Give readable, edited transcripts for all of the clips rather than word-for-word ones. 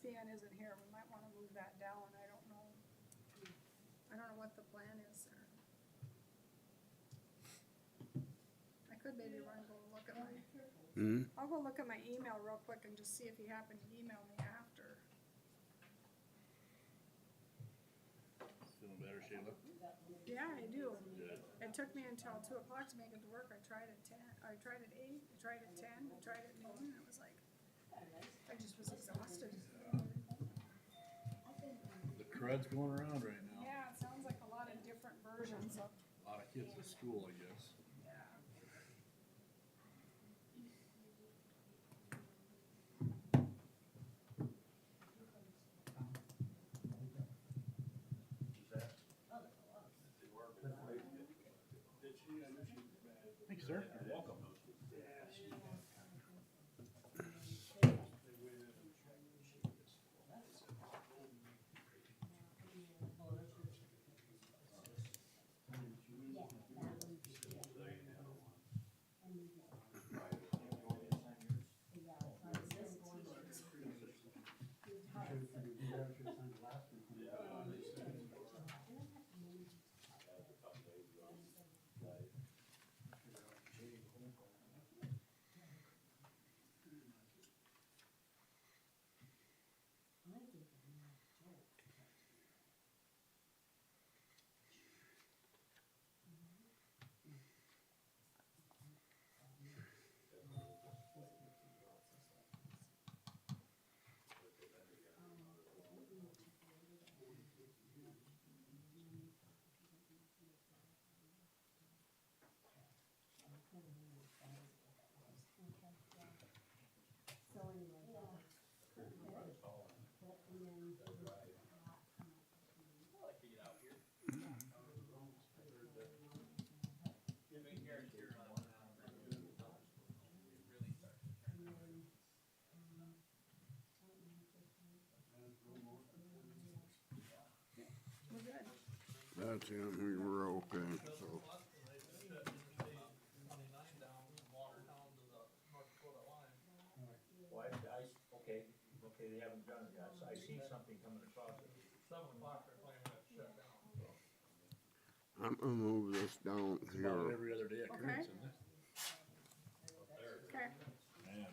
Stan isn't here, we might wanna move that down, I don't know. I don't know what the plan is there. I could maybe run, go look at my, I'll go look at my email real quick and just see if he happened to email me after. Feeling better, Sheila? Yeah, I do. Good. It took me until 2 o'clock to make it to work. I tried at 10, I tried at 8, I tried at 10, I tried at noon, it was like, I just was exhausted. The crud's going around right now. Yeah, it sounds like a lot of different versions of, A lot of kids at school, I guess. yeah. Thank you, sir. You're welcome. We're good. That's it, we were okay, so. Well, okay, they haven't done it yet, so I see something coming across it. 7 o'clock, they're planning to shut down. I'm gonna move this down It's about here. every other day occurrence, isn't it? Okay, Man,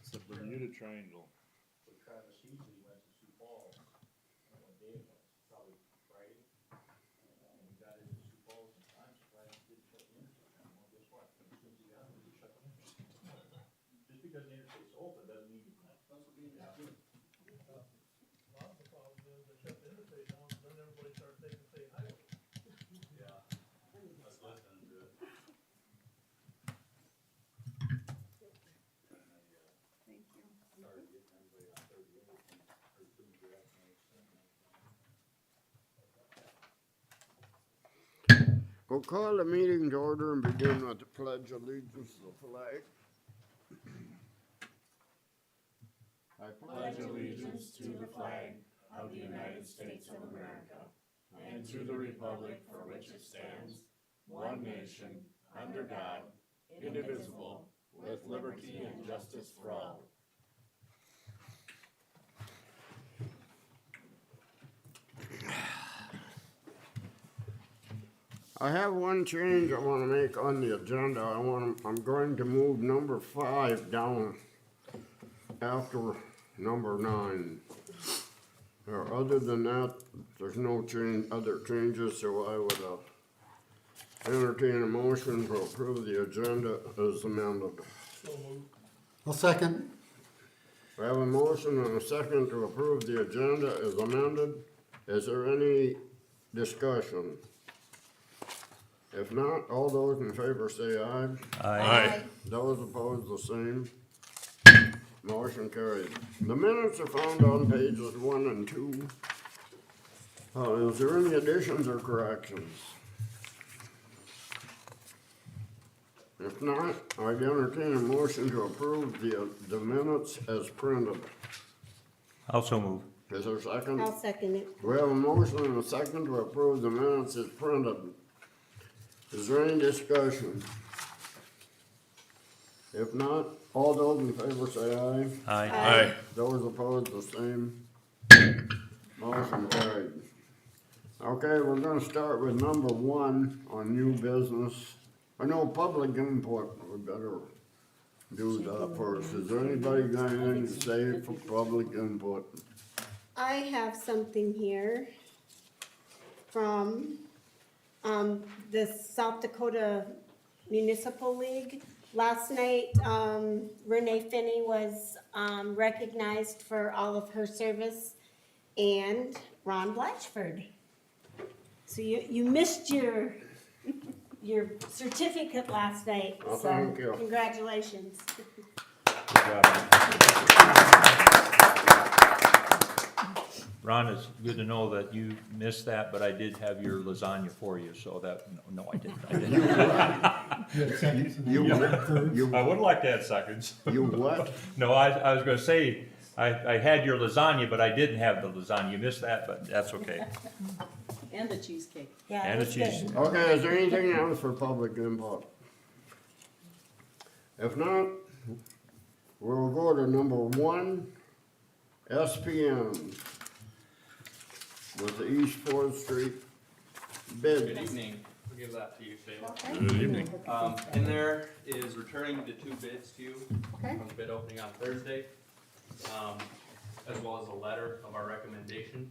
it's the Bermuda Triangle. So Travis Heasley went to Sioux Falls, what day it was, probably Friday. And he got into Sioux Falls in time, so Friday didn't shut the interstate down. Well, guess what? As soon as he got there, he shut the interstate. Just because the interstate's open doesn't mean you can. A lot of the problem is they shut the interstate down, and then everybody starts taking state highways. Yeah, I was listening to it. thank you. Started getting everybody on 38 and pretty soon you're at 97. We'll call the meeting to order and begin with the pledge of allegiance to the flag. I pledge allegiance to the flag of the United States of America and to the republic for which it stands, one nation, under God, indivisible, with liberty and justice for all. I have one change I wanna make on the agenda. I'm going to move number 5 down after number 9. Other than that, there's no other changes, so I would, entertain a motion to approve the agenda as amended. So moved. I'll second. We have a motion and a second to approve the agenda as amended. Is there any discussion? If not, all those in favor say aye. Aye. Those opposed, the same. Motion carried. The minutes are found on pages 1 and 2. Is there any additions or corrections? If not, I'd entertain a motion to approve the minutes as printed. Also move. Is there a second? I'll second it. We have a motion and a second to approve the minutes as printed. Is there any discussion? If not, all those in favor say aye. Aye. Those opposed, the same. Motion carried. Okay, we're gonna start with number 1 on new business. I know public input, we better do that first. Is there anybody got anything to say for public input? I have something here from, the South Dakota Municipal League. Last night, Renee Finney was, recognized for all of her service, and Ron Blatchford. So you missed your certificate last night, Oh, so thank you. congratulations. Ron, it's good to know that you missed that, but I did have your lasagna for you, so that, no, I didn't. You I would like to have seconds. you what? No, I was gonna say, I had your lasagna, but I didn't have the lasagna. You missed that, but that's okay. And the cheesecake. Yeah, And it the was cheese. good. Okay, is there anything else for public input? If not, we'll go to number 1, SPM with the East 4th Street Good bid. evening, we'll give that to you, Shayla. Okay, Good evening. In there is returning the 2 bids to you okay, from the bid opening on Thursday, as well as a letter of our recommendation.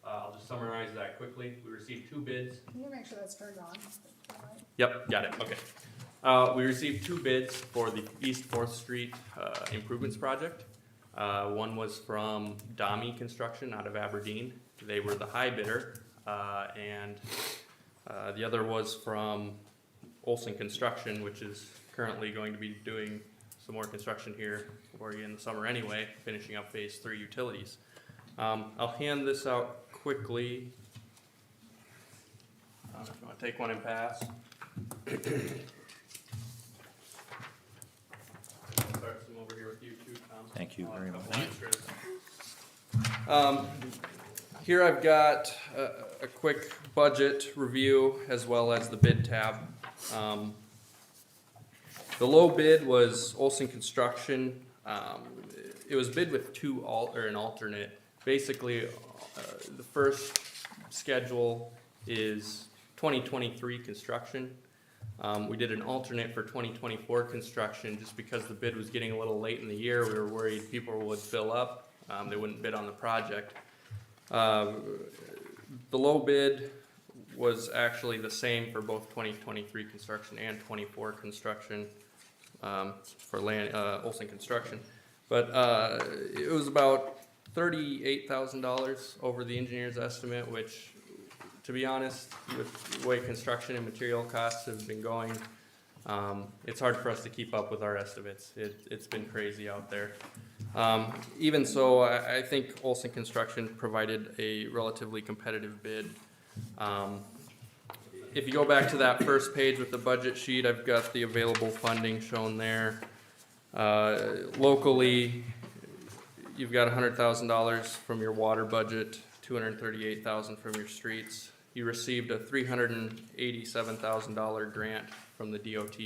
I'll just summarize that quickly. We received 2 bids. can you make sure that's turned on? Alright. Yep, got it, okay. We received 2 bids for the East 4th Street improvements project. One was from Dami Construction out of Aberdeen. They were the high bidder, and the other was from Olson Construction, which is currently going to be doing some more construction here for you in the summer anyway, finishing up phase 3 utilities. I'll hand this out quickly. If you want to take one and pass. Start some over here with you too, Tom. Thank you very much. Extras. Here I've got a quick budget review as well as the bid tab. The low bid was Olson Construction. It was bid with an alternate. Basically, the first schedule is 2023 construction. We did an alternate for 2024 construction just because the bid was getting a little late in the year. We were worried people would fill up. They wouldn't bid on the project. The low bid was actually the same for both 2023 construction and 24 construction for Olson Construction. But it was about $38,000 over the engineer's estimate, which, to be honest, with the way construction and material costs have been going, it's hard for us to keep up with our estimates. It's been crazy out there. Even so, I think Olson Construction provided a relatively competitive bid. If you go back to that first page with the budget sheet, I've got the available funding shown there. Locally, you've got $100,000 from your water budget, $238,000 from your streets. You received a $387,000 grant from the DOT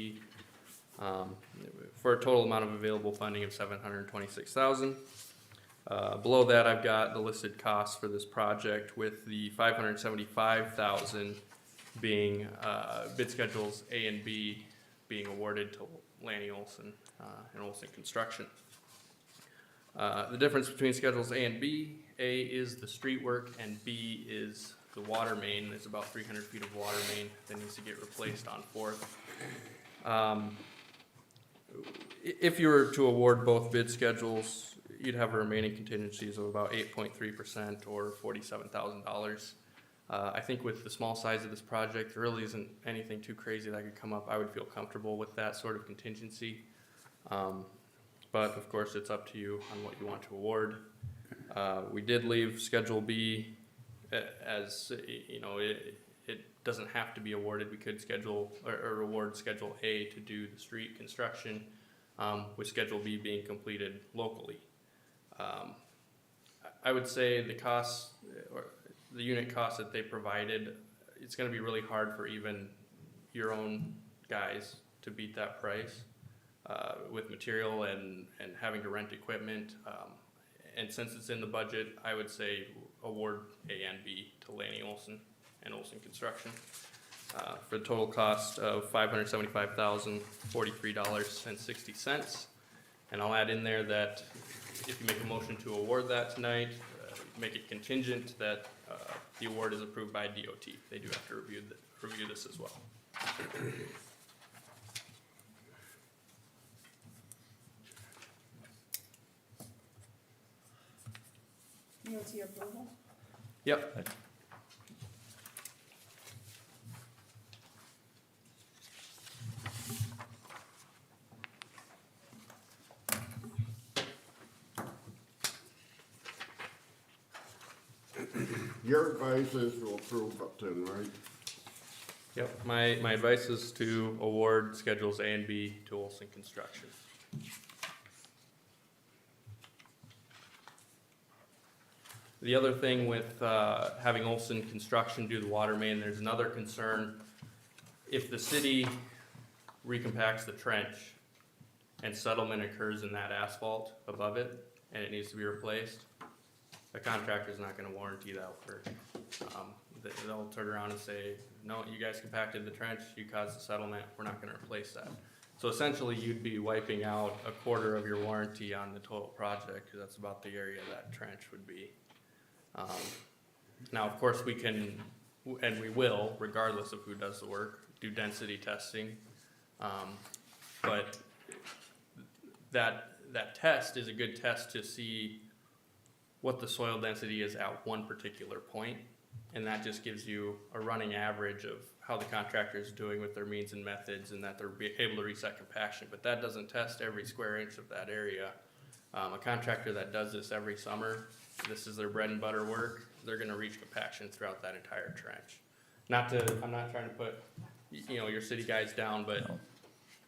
for a total amount of available funding of $726,000. Below that, I've got the listed costs for this project, with the $575,000 being bid schedules A and B being awarded to Lanny Olson and Olson Construction. The difference between schedules A and B: A is the street work, and B is the water main. There's about 300 feet of water main that needs to get replaced on 4th. If you were to award both bid schedules, you'd have a remaining contingencies of about 8.3% or $47,000. I think with the small size of this project, there really isn't anything too crazy that could come up. I would feel comfortable with that sort of contingency. But of course, it's up to you on what you want to award. We did leave Schedule B as, you know, it doesn't have to be awarded. We could schedule or award Schedule A to do the street construction, with Schedule B being completed locally. I would say the costs, or the unit costs that they provided, it's going to be really hard for even your own guys to beat that price. with material and having to rent equipment. And since it's in the budget, I would say award A and B to Laney Olson and Olson Construction for the total cost of $575,043.60. And I'll add in there that if you make a motion to award that tonight, make it contingent that the award is approved by DOT. They do have to review this as well. DOT approval? Yep. Your advice is to approve it then, right? Yep, my advice is to award schedules A and B to Olson Construction. The other thing with having Olson Construction do the water main, there's another concern. If the city recompacts the trench and settlement occurs in that asphalt above it and it needs to be replaced, the contractor's not gonna warranty that work. They'll turn around and say, no, you guys compacted the trench, you caused the settlement, we're not gonna replace that. So essentially, you'd be wiping out a quarter of your warranty on the total project, because that's about the area that trench would be. Now, of course, we can, and we will, regardless of who does the work, do density testing. But that test is a good test to see what the soil density is at one particular point. And that just gives you a running average of how the contractor is doing with their means and methods, and that they're able to reset compaction. But that doesn't test every square inch of that area. A contractor that does this every summer, this is their bread and butter work, they're gonna reach compaction throughout that entire trench. I'm not trying to put, your city guys down, but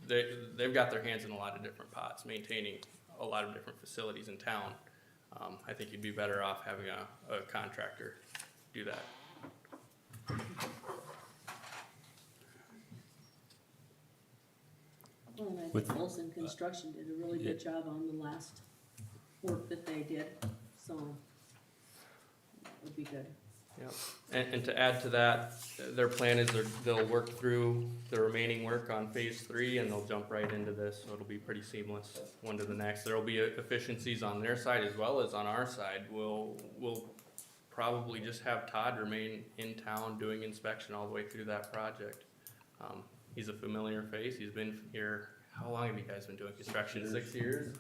they've got their hands in a lot of different pots, maintaining a lot of different facilities in town. I think you'd be better off having a contractor do that. Well, and I With- think Olson Construction did a really good job on the last work that they did, so that would be good. Yep. And to add to that, their plan is they'll work through the remaining work on phase 3 and they'll jump right into this, so it'll be pretty seamless, one to the next. There'll be efficiencies on their side as well as on our side. We'll probably just have Todd remain in town doing inspection all the way through that project. He's a familiar face, he's been here, how long have you guys been doing construction? 6 years?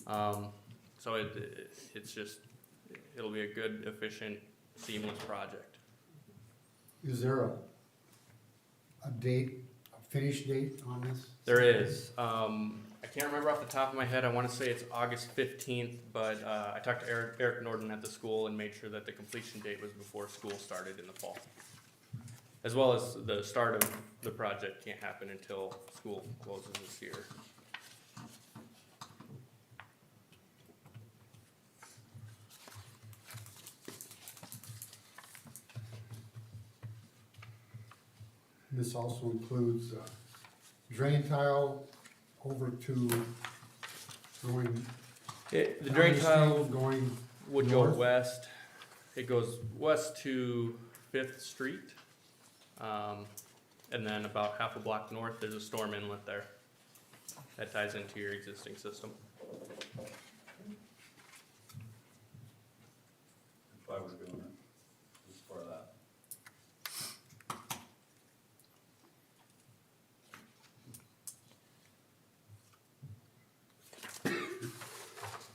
So it'll be a good, efficient, seamless project. Is there a date, a finish date on this? There is. I can't remember off the top of my head. I want to say it's August 15th, but I talked to Eric Norden at the school and made sure that the completion date was before school started in the fall. As well as the start of the project can't happen until school closes this year. This also includes drain tile over to going. The drain tile Going would go north? west. It goes west to 5th Street. And then about half a block north, there's a storm inlet there. That ties into your existing system. That's why we're doing it, just for that.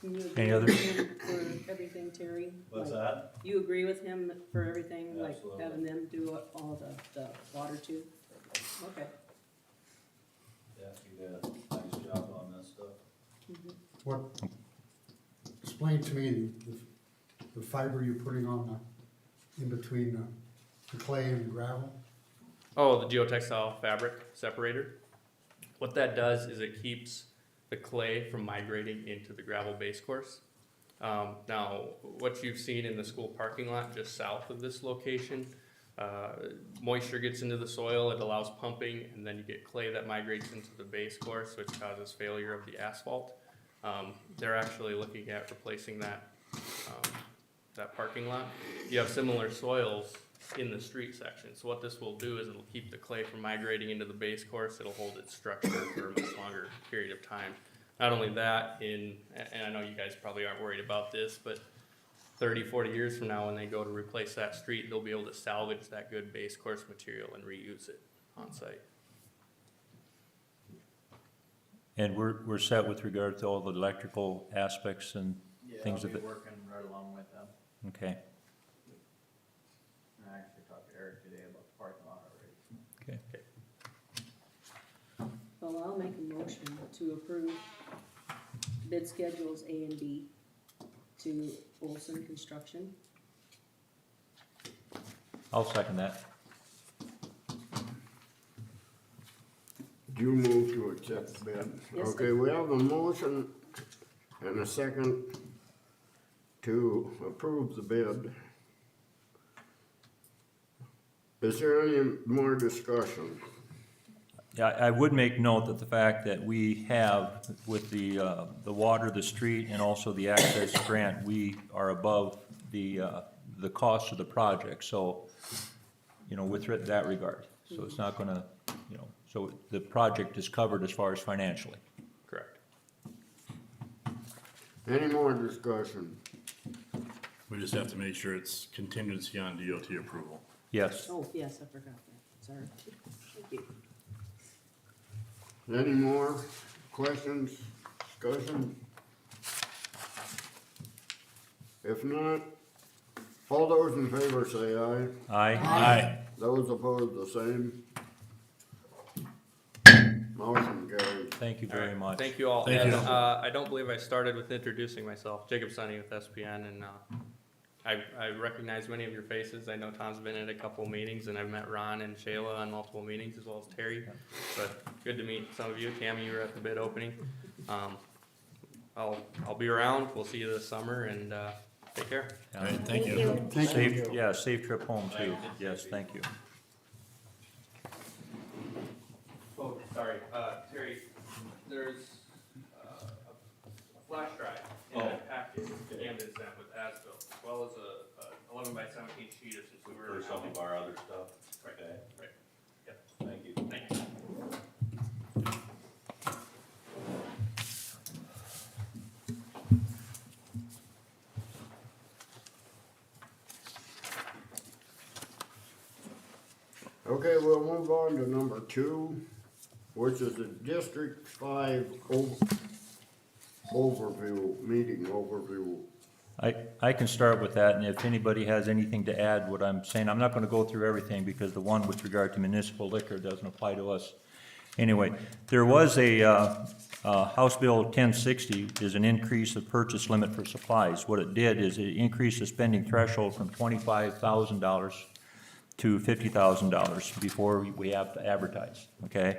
You agree Any with other- him for everything, Terry? What's Like, that? You agree with him for everything, like Absolutely. having them do all the water too? Okay. Yeah, you did a nice job on this stuff. What, explain to me the fiber you're putting on in between the clay and the gravel? Oh, the geotextile fabric separator. What that does is it keeps the clay from migrating into the gravel base course. Now, what you've seen in the school parking lot just south of this location, moisture gets into the soil, it allows pumping, and then you get clay that migrates into the base course, which causes failure of the asphalt. They're actually looking at replacing that, that parking lot. You have similar soils in the street section, so what this will do is it'll keep the clay from migrating into the base course, it'll hold its structure for a much longer period of time. Not only that, and I know you guys probably aren't worried about this, but 30, 40 years from now, when they go to replace that street, they'll be able to salvage that good base course material and reuse it on site. And we're set with regard to all the electrical aspects and things of it? working right along with them. Okay, I actually talked to Eric today about the parking lot already. okay. Well, I'll make a motion to approve bid schedules A and B to Olson Construction. I'll second that. You move to accept the bid. Yes, sir. Okay, we have a motion and a second to approve the bid. Is there any more discussion? Yeah, I would make note that the fact that we have, with the water, the street, and also the access grant, we are above the cost of the project, so, you know, with that regard. So it's not gonna, you know, so the project is covered as far as financially. Correct. Any more discussion? We just have to make sure it's contingency on DOT approval. Yes. Oh, yes, I forgot that, sorry. Thank you. Any more questions, discussion? If not, all those in favor say aye. Aye. Aye. Those opposed, the same. Motion carried. Thank you very much. Thank you all. Thank And, you. I don't believe I started with introducing myself. Jacob Sunny with SPN, and I recognize many of your faces. I know Tom's been at a couple meetings, and I've met Ron and Shayla on multiple meetings, as well as Terry. But good to meet some of you. Tammy, you were at the bid opening. I'll be around. We'll see you this summer, and take care. All right, thank you. Safe, yeah, safe trip home too. Yes, thank you. Oh, sorry, Terry, there's a flash drive in that package Camden sent with as-built, as well as a 11 by 17 sheet of some sewer. For some of our other stuff. Right. Okay, Right, yep, thank you. thank you. Okay, we'll move on to number 2, which is the District 5 overview, meeting overview. I can start with that, and if anybody has anything to add, what I'm saying, I'm not gonna go through everything, because the one with regard to municipal liquor doesn't apply to us. Anyway, there was a House Bill 1060 is an increase of purchase limit for supplies. What it did is it increased the spending threshold from $25,000 to $50,000 before we have to advertise, okay?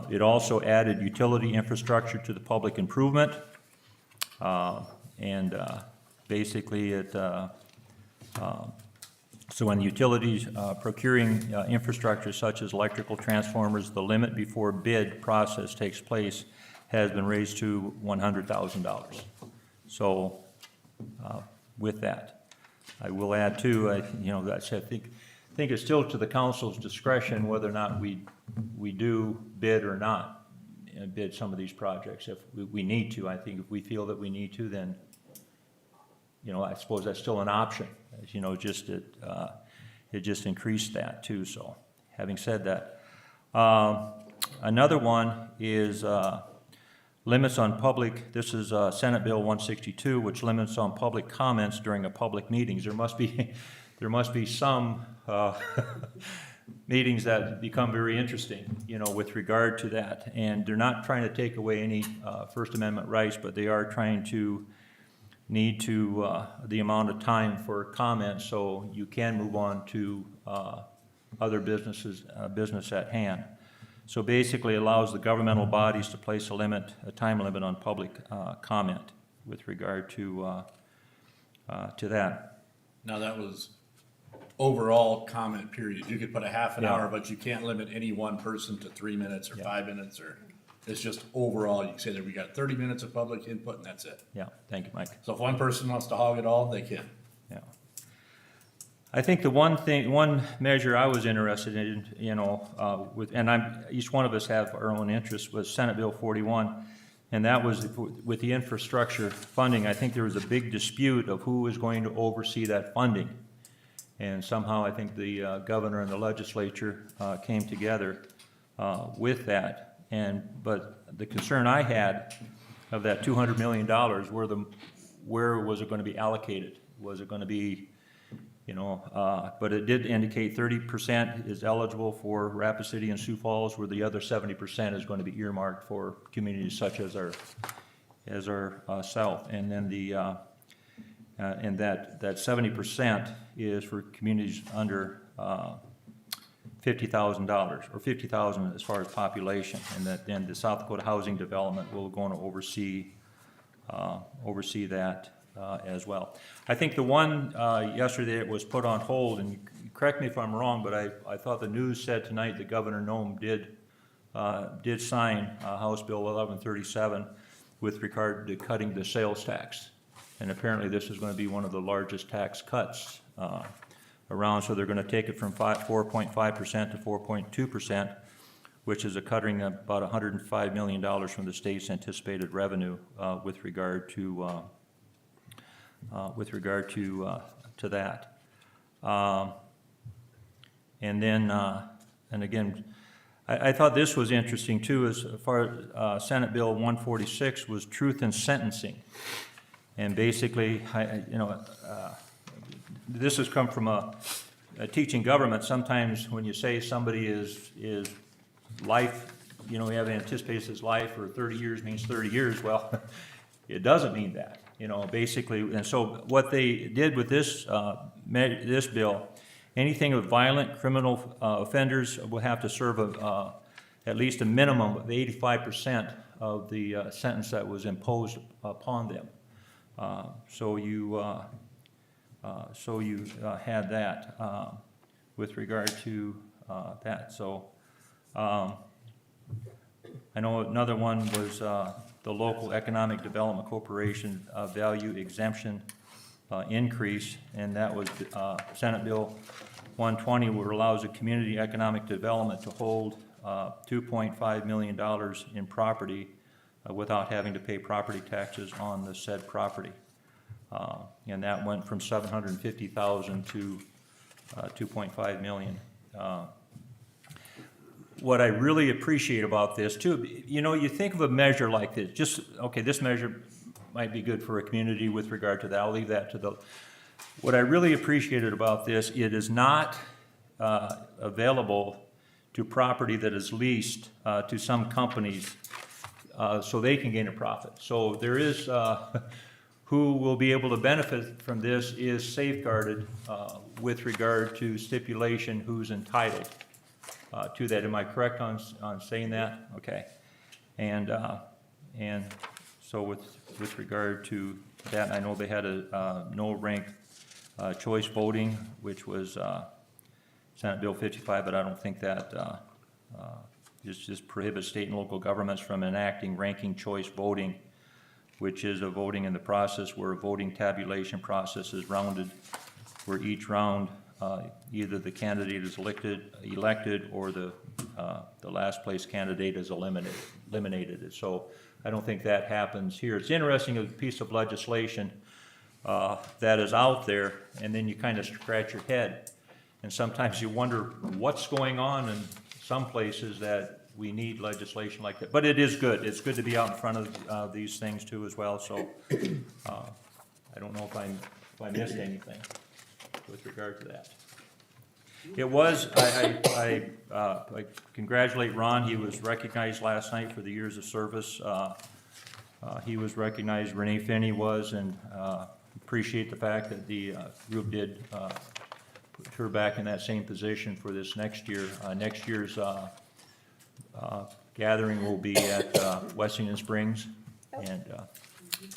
It also added utility infrastructure to the public improvement, and basically it, so when utilities procuring infrastructure such as electrical transformers, the limit before bid process takes place has been raised to $100,000. So with that, I will add too, you know, that's, I think it's still to the council's discretion whether or not we do bid or not bid some of these projects. If we need to, I think if we feel that we need to, then, you know, I suppose that's still an option. As you know, just it just increased that too. So having said that, another one is limits on public, this is Senate Bill 162, which limits on public comments during a public meetings. There must be some meetings that become very interesting, you know, with regard to that. And they're not trying to take away any First Amendment rights, but they are trying to need to the amount of time for comments so you can move on to other business at hand. So basically allows the governmental bodies to place a time limit on public comment with regard to that. Now, that was overall comment period. You could put a half an Yeah. hour, but you can't limit any one person to 3 minutes or Yeah. 5 minutes, or, it's just overall, you can say that we got 30 minutes of public input and that's it. Yeah, thank you, Mike. So if one person wants to hog it all, they can. Yeah. I think the one measure I was interested in, you know, each one of us have our own interests, was Senate Bill 41. And that was with the infrastructure funding. I think there was a big dispute of who was going to oversee that funding. And somehow I think the governor and the legislature came together with that. But the concern I had of that $200 million, where was it going to be allocated? Was it going to be, you know, but it did indicate 30% is eligible for Rapid City and Sioux Falls, where the other 70% is going to be earmarked for communities such as our south. And then and that 70% is for communities under $50,000 or 50,000 as far as population, and that then the South Dakota Housing Development will go on to oversee that as well. I think the one yesterday that was put on hold, and you correct me if I'm wrong, but I thought the news said tonight that Governor Noem did sign House Bill 1137 with regard to cutting the sales tax. And apparently this is going to be one of the largest tax cuts around, so they're going to take it from 4.5% to 4.2%, which is cutting about $105 million from the state's anticipated revenue with regard to that. And then, and again, I thought this was interesting too, as far as Senate Bill 146 was truth in sentencing. And basically, this has come from a teaching government. Sometimes when you say somebody is life, you know, we have anticipated his life for 30 years means 30 years. Well, it doesn't mean that, you know, basically. And so what they did with this bill, anything with violent criminal offenders will have to serve at least a minimum of 85% of the sentence that was imposed upon them. So you had that with regard to that. So I know another one was the Local Economic Development Corporation value exemption increase, and that was Senate Bill 120, which allows a community economic development to hold $2.5 million in property without having to pay property taxes on the said property. And that went from $750,000 to $2.5 million. What I really appreciate about this too, you know, you think of a measure like this, okay, this measure might be good for a community with regard to that. I'll leave that to what I really appreciated about this, it is not available to property that is leased to some companies so they can gain a profit. So there is, who will be able to benefit from this is safeguarded with regard to stipulation who's entitled to that. Am I correct on saying that? Okay. And so with regard to that, I know they had a no rank choice voting, which was Senate Bill 55, but I don't think that just prohibits state and local governments from enacting ranking choice voting, which is a voting in the process where a voting tabulation process is rounded, where each round either the candidate is elected or the last place candidate is eliminated. So I don't think that happens here. It's interesting, a piece of legislation that is out there, and then you kind of scratch your head, and sometimes you wonder what's going on in some places that we need legislation like that. But it is good. It's good to be out in front of these things too as well. So I don't know if I missed anything with regard to that. It was, I congratulate Ron. He was recognized last night for the years of service. He was recognized, Renee Finney was, and appreciate the fact that the group did put her back in that same position for this next year. Next year's gathering will be at Wessington Springs, and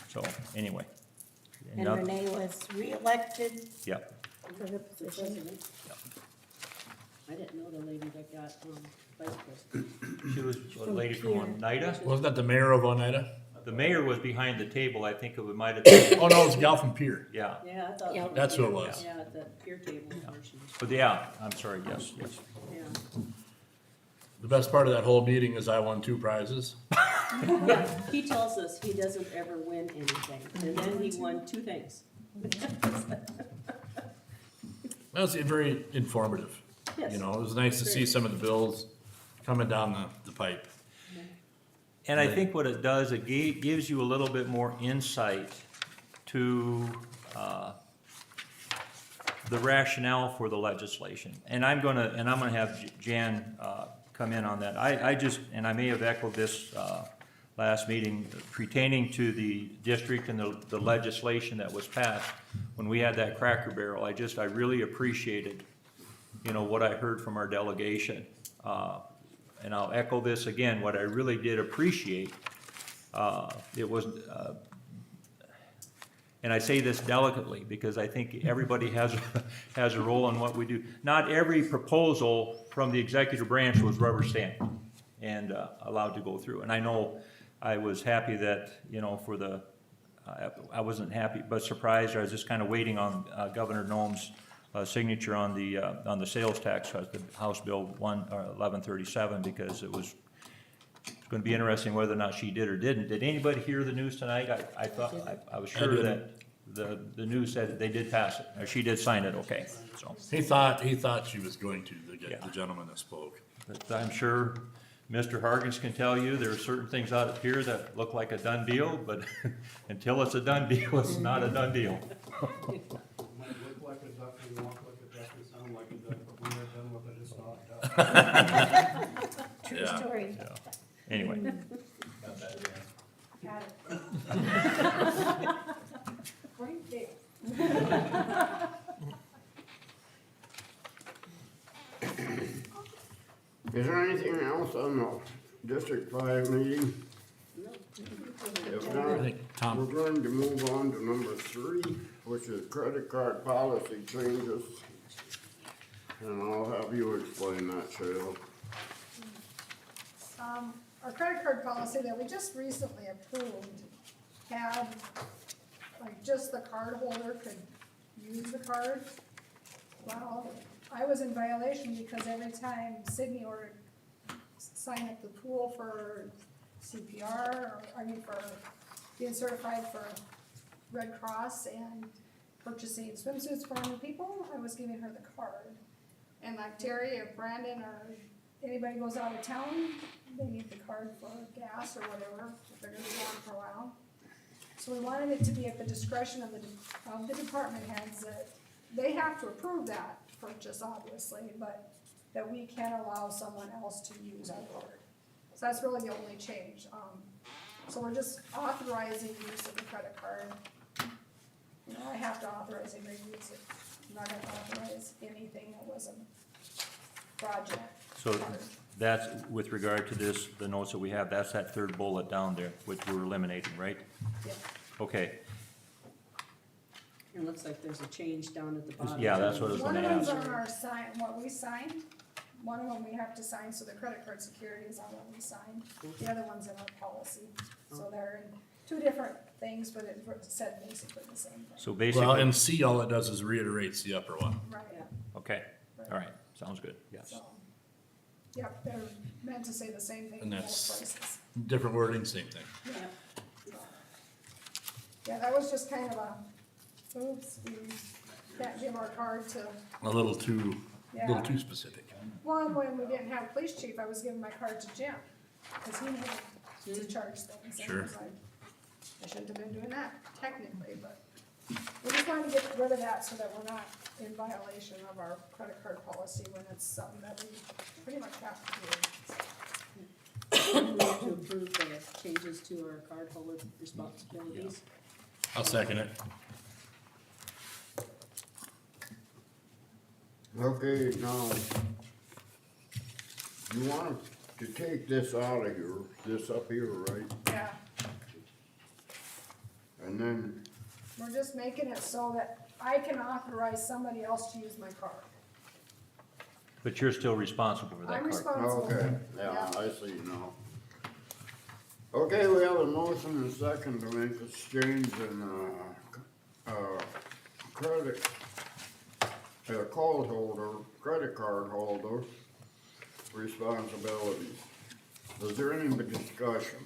so anyway. And Renee was reelected. Yep. for the The position. president. I didn't know the lady that got, vice president. She was a lady from Oneida. Wasn't that the mayor of Oneida? The mayor was behind the table, I think it might have been, Oh, no, it was a gal from Pier. yeah. Yeah, I thought. Yeah. That's who it was. Yeah, at the pier table where she was, But yeah, I'm sorry, yes, yes. yeah. The best part of that whole meeting is I won 2 prizes. Yeah, he tells us he doesn't ever win anything, and then he won 2 things. That was very informative. Yes. You know, it was nice to see some of the bills coming down the pipe. And I think what it does, it gives you a little bit more insight to the rationale for the legislation. And I'm gonna have Jan come in on that. I just, and I may have echoed this last meeting pertaining to the district and the legislation that was passed when we had that Cracker Barrel. I really appreciated, you know, what I heard from our delegation. And I'll echo this again, what I really did appreciate, it was, and I say this delicately, because I think everybody has a role in what we do. Not every proposal from the executive branch was rubber stamped and allowed to go through. And I know I was happy that, you know, for the, I wasn't happy, but surprised, I was just kind of waiting on Governor Noem's signature on the sales tax, the House Bill 1137, because it was going to be interesting whether or not she did or didn't. Did anybody hear the news tonight? I thought, I was sure that the news said that they did pass it, or she did sign it, okay, so. He thought she was going to, Yeah. the gentleman that spoke. But I'm sure Mr. Hargis can tell you, there are certain things out here that look like a done deal, but until it's a done deal, it's not a done deal. It might look like a duck and walk like a duck and sound like a duck, but when they're done with it, it's not a duck. True Yeah. story. Anyway, Got that, yeah. Got it. Great deal. Is there anything else on the District 5 meeting? No. If I not, think we're Tom, going to move on to number 3, which is credit card policy changes. And I'll have you explain that, Cheryl. Our credit card policy that we just recently approved had, like, just the card holder could use the card. Well, I was in violation because every time Sydney ordered, sign up the pool for CPR, or, for being certified for Red Cross and purchasing swimsuits for other people, I was giving her the card. And like Terry or Brandon or anybody goes out of town, they need the card for gas or whatever, if they're gonna be gone for a while. So we wanted it to be at the discretion of the department heads, that they have to approve that purchase, obviously, but that we can allow someone else to use our card. So that's really the only change. So we're just authorizing use of the credit card. You know, I have to authorize anybody to use it. I'm not gonna authorize anything that was a project. so that's with regard to this, the notes that we have, that's that third bullet down there, which we're eliminating, right? Yeah. Okay, It looks like there's a change down at the bottom. yeah, that's what I was One gonna of them's ask. on our sign, what we signed, one of them we have to sign, so the credit card security is on what we signed. The other one's in our policy, so they're in two different things, but it said basically the same thing. So well, basically, and C, all it does is reiterates the upper one. Right, okay, all right, sounds good, yes. so, yep, they're meant to say the same thing in And both that's- places. Different wording, same thing. Yeah. Yeah, that was just kind of a, oops, we can't give our card to, A little too Yeah. specific. one, when we didn't have police chief, I was giving my card to Jim, cause he needed to charge things. And I Sure. was like, I shouldn't have been doing that technically, but we just wanted to get rid of that so that we're not in violation of our credit card policy when it's something that we pretty much have to do. We have to approve the changes to our card holder responsibilities. I'll second it. Okay, now, you want to take this out of here, this up here, right? Yeah, And then, we're just making it so that I can authorize somebody else to use my card. But you're still responsible for that I'm card. responsible. Okay, yeah, I see now. Okay, we have a motion and a second to make exchange in, credit, card holder, credit card holder responsibilities. Is there any discussion?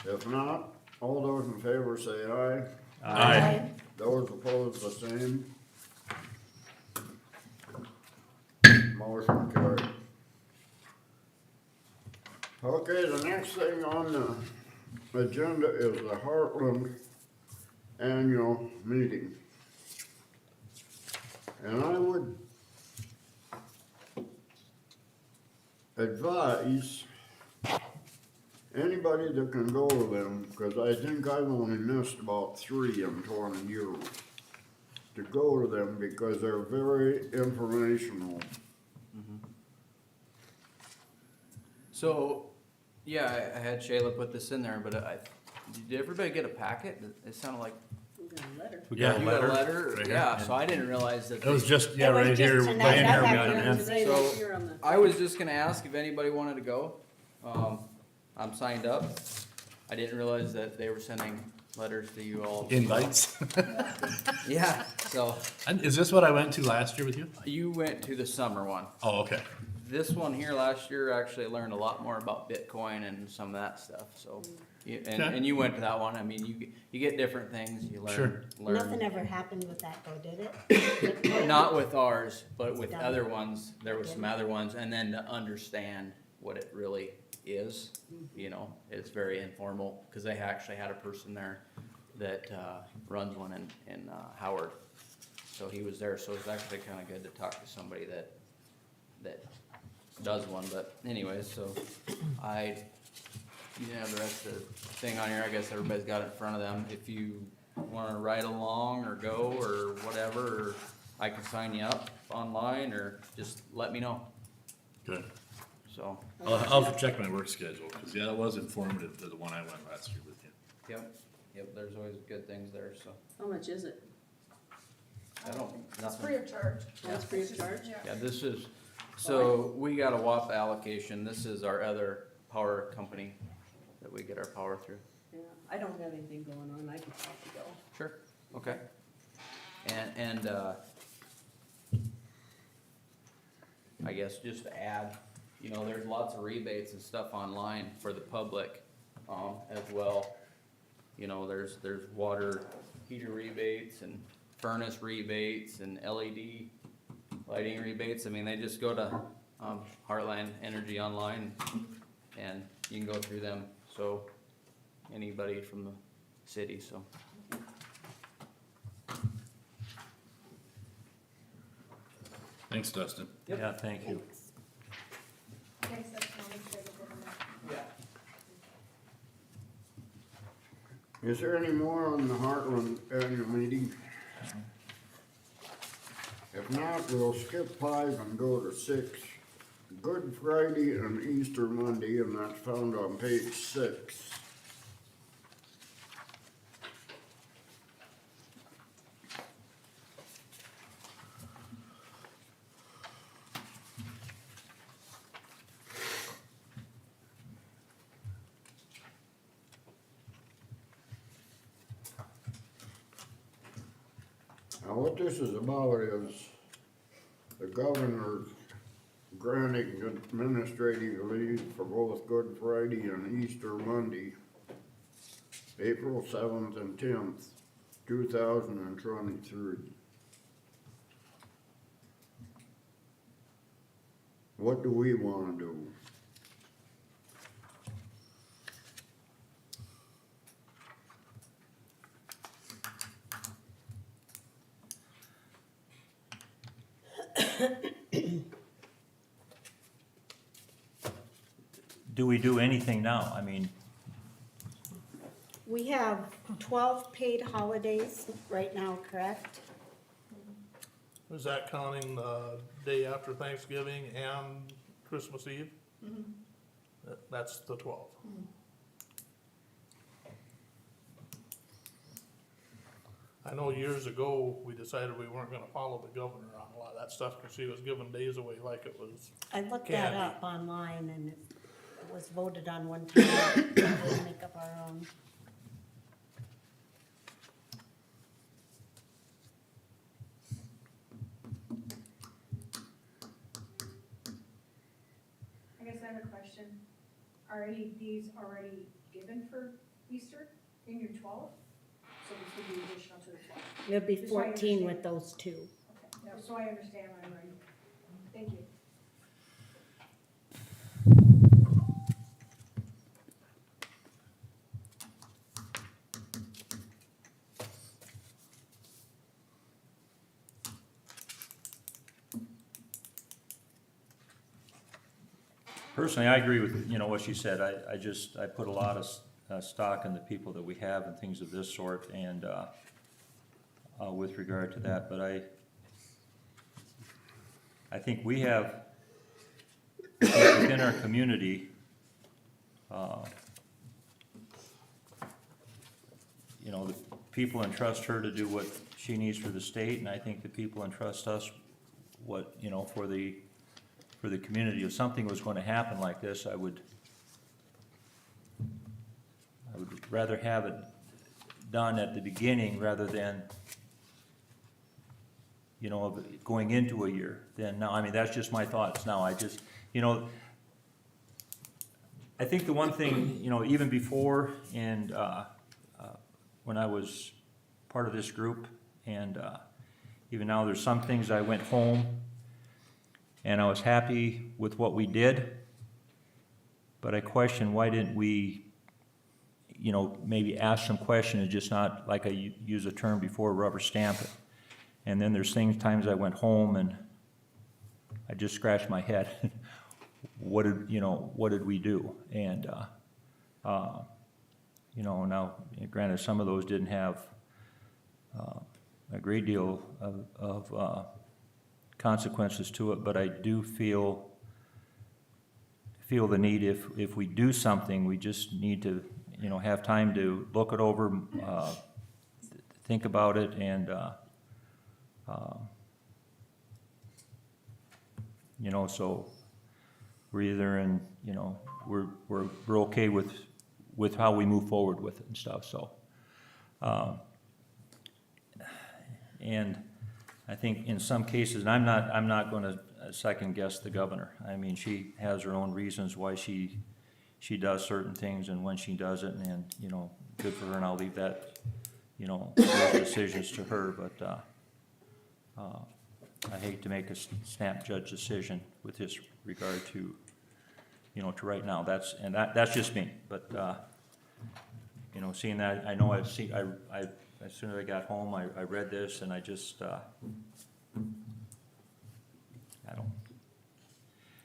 If not, all those in favor say aye. Aye. Those opposed, the same. Motion carried. Okay, the next thing on the agenda is the Heartland Annual Meeting. And I would advise anybody that can go to them, because I think I've only missed about 3 in 20 years, to go to them because they're very informational. So, yeah, I had Shayla put this in there, but did everybody get a packet? It sounded like We got a letter. We got a you got a letter. letter. right here. Yeah, so I didn't realize that. It was just, yeah, It was right just here, tonight. laying I here, we have got it it here in. Today, So, here on the. I was just gonna ask if anybody wanted to go. I'm signed up. I didn't realize that they were sending letters to you all. Invites. Yeah, so And is this what I went to last year with you? you went to the summer one. Oh, okay. This one here last year, actually learned a lot more about Bitcoin and some of that stuff, so. Okay. And you went to that one, I mean, you get different things, you Sure. learn. Nothing ever happened with that though, did it? Not with ours, but with Done. other ones, there was some Didn't. other ones, and then to understand what it really is, you know, it's very informal, cause they actually had a person there that, runs one in Howard. So he was there, so it's actually kinda good to talk to somebody that does one, but anyways, so you didn't have the rest of the thing on here, I guess everybody's got it in front of them, if you wanna ride along or go or whatever, or I can sign you up online, or just let me know, Good. so, I'll check my work schedule, cause yeah, that was informative to the one I went last year with you. yep, there's always good things there, so, How much is it? I don't, It's free nothing. of charge. Oh, it's free of charge? Yeah. Yeah, this is, so we got a WAP allocation, this is our other power company that we get our power through. Yeah, I don't have anything going on, I could probably go. Sure, okay. And I guess just to add, you know, there's lots of rebates and stuff online for the public, as well. You know, there's water heater rebates and furnace rebates and LED lighting rebates. I mean, they just go to, Heartland Energy online and you can go through them, so anybody from the city, so. Thanks, Dustin. Yeah, thank you. Thanks, that's not a big one. Yeah. Is there any more on the Heartland Annual Meeting? If not, we'll skip 5 and go to 6. Good Friday and Easter Monday, and that's found on page 6. Now, what this is about is the governor granting administrative leave for both Good Friday and Easter Monday, April 7th and 10th, 2023. What do we want to do? Do we do anything now? I mean, We have 12 paid holidays right now, correct? Is that counting the day after Thanksgiving and Christmas Eve? That's the 12. I know years ago, we decided we weren't gonna follow the governor on a lot of that stuff, cause he was giving days away like it was, I looked that Candy. up online and it was voted on one time, to make up our own. I guess I have a question. Are any of these already given for Easter in your 12? So this would be additional to the 12? It'd be Just so I 14 with understand. those two. Okay, now, so I understand what I'm writing. Thank you. Personally, I agree with, what she said. I put a lot of stock in the people that we have and things of this sort, and with regard to that, but I think we have, within our community, the people entrust her to do what she needs for the state, and I think the people entrust us what, for the community. If something was going to happen like this, I would rather have it done at the beginning rather than, going into a year than now. I mean, that's just my thoughts now. I just, I think the one thing, even before and when I was part of this group, and even now, there's some things I went home and I was happy with what we did, but I question why didn't we, maybe ask some questions and just not, like I used a term before, rubber stamp it. And then there's times I went home and I just scratched my head. What did we do? And, now granted, some of those didn't have a great deal of consequences to it, but I do feel the need, if we do something, we just need to, have time to look it over, think about it, and, so we're either in, we're okay with how we move forward with it and stuff, so. And I think in some cases, and I'm not gonna second guess the governor. I mean, she has her own reasons why she does certain things and when she does it, and, good for her, and I'll leave that, those decisions to her, but, I hate to make a snap judge decision with this regard to, to right now. That's just me, but, seeing that, I know I've seen, I as soon as I got home, I read this, and I just,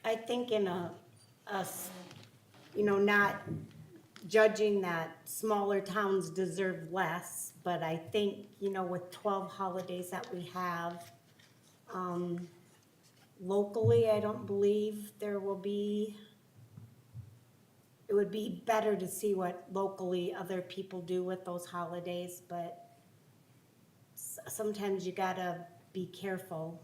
I think in not judging that smaller towns deserve less, but I think, with 12 holidays that we have, locally, I don't believe there will be, it would be better to see what locally other people do with those holidays, but sometimes you gotta be careful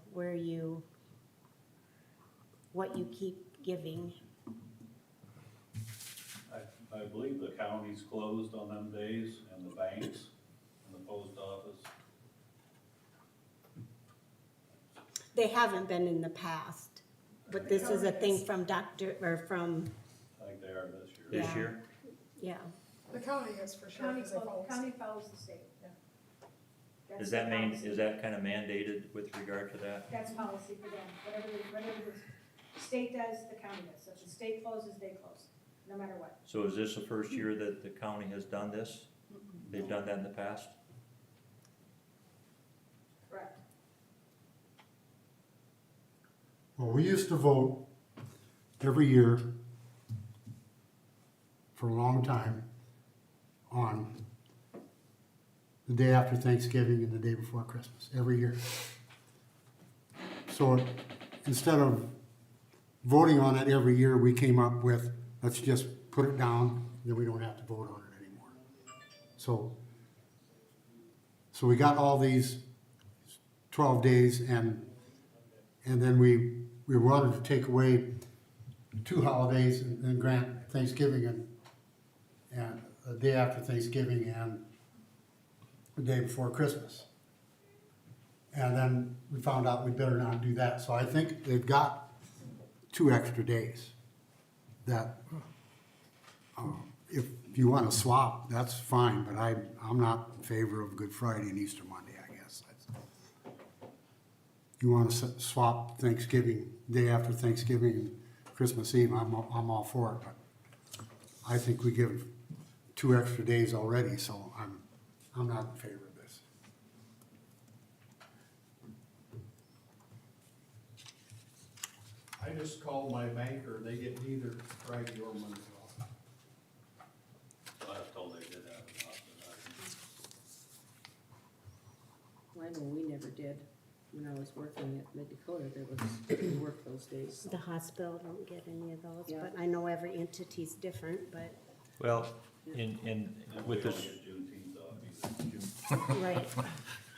what you keep giving. I believe the county's closed on them days, and the banks, and the post office. They haven't been in the past, but this is a thing from I think they are this year. this Yeah. year, yeah. The county is for sure, County, because they follow. county follows the state. That's is that the policy. is that kind of mandated with regard to that? That's policy for them. Whatever the state does, the county does. So if the state closes, they close, no matter what. So is this the first year that the county has done this? They've done that in the past? Correct. Well, we used to vote every year for a long time on the day after Thanksgiving and the day before Christmas, every year. So instead of voting on it every year, we came up with, let's just put it down, then we don't have to vote on it anymore. So So we got all these 12 days and then we wanted to take away 2 holidays and grant Thanksgiving and a day after Thanksgiving and the day before Christmas. And then we found out we better not do that. So I think they've got 2 extra days that, if you wanna swap, that's fine, but I'm not in favor of Good Friday and Easter Monday, I guess. You wanna swap Thanksgiving, day after Thanksgiving and Christmas Eve, I'm all for it, but I think we give 2 extra days already, so I'm not in favor of this. I just called my banker, they get neither Friday or Monday off. So I was told they did have it off, but I know we never did. When I was working at Mid-Dakota, there was, we worked those days. The hospital don't get any of those, Yeah. but I know every entity's different, but, Well, in, with we this, don't get Juneteenth off either. right.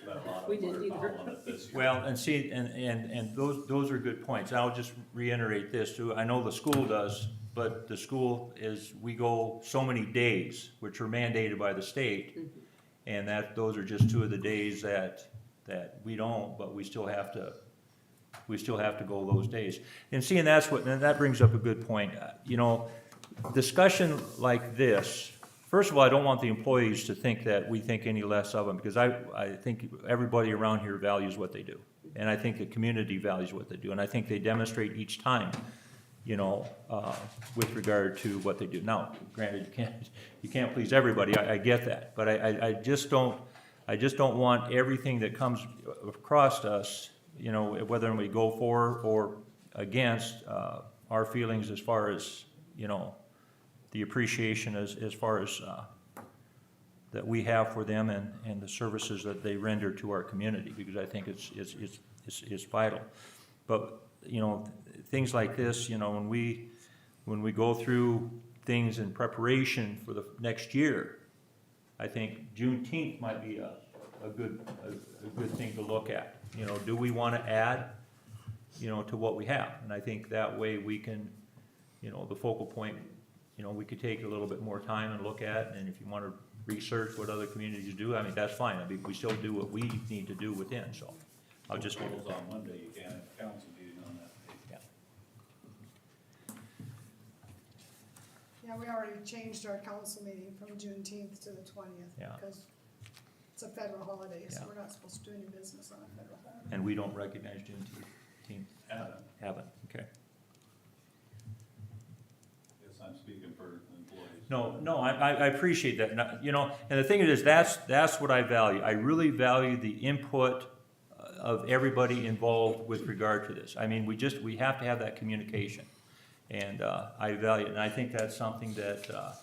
But a lot of We them didn't are either. following it this year. well, and see, and those are good points. I'll just reiterate this too. I know the school does, but the school is, we go so many days, which are mandated by the state. And those are just 2 of the days that we don't, but we still have to go those days. And seeing and that brings up a good point. You know, discussion like this, first of all, I don't want the employees to think that we think any less of them, because I think everybody around here values what they do. And I think the community values what they do, and I think they demonstrate each time, you know, with regard to what they do. Now, granted, you can't please everybody, I get that, but I just don't want everything that comes across us, you know, whether we go for or against, our feelings as far as, you know, the appreciation as far as, that we have for them and the services that they render to our community, because I think it's vital. But, you know, things like this, you know, when we go through things in preparation for the next year, I think Juneteenth might be a good thing to look at. You know, do we want to add, you know, to what we have? And I think that way we can, you know, the focal point, you know, we could take a little bit more time and look at, and if you want to research what other communities do, I mean, that's fine. I mean, we still do what we need to do within, so I'll just leave it. Polls on Monday, you can't have a council meeting on that day. Yeah, we already changed our council meeting from Juneteenth to the 20th. Yeah. Because it's a federal holiday, so Yeah. we're not supposed to do any business on a federal holiday. And we don't recognize Juneteenth? Haven't, okay. Guess I'm speaking for employees. No, I appreciate that, and you know, and the thing is, that's what I value. I really value the input of everybody involved with regard to this. I mean, we have to have that communication, and I value it, and I think that's something that,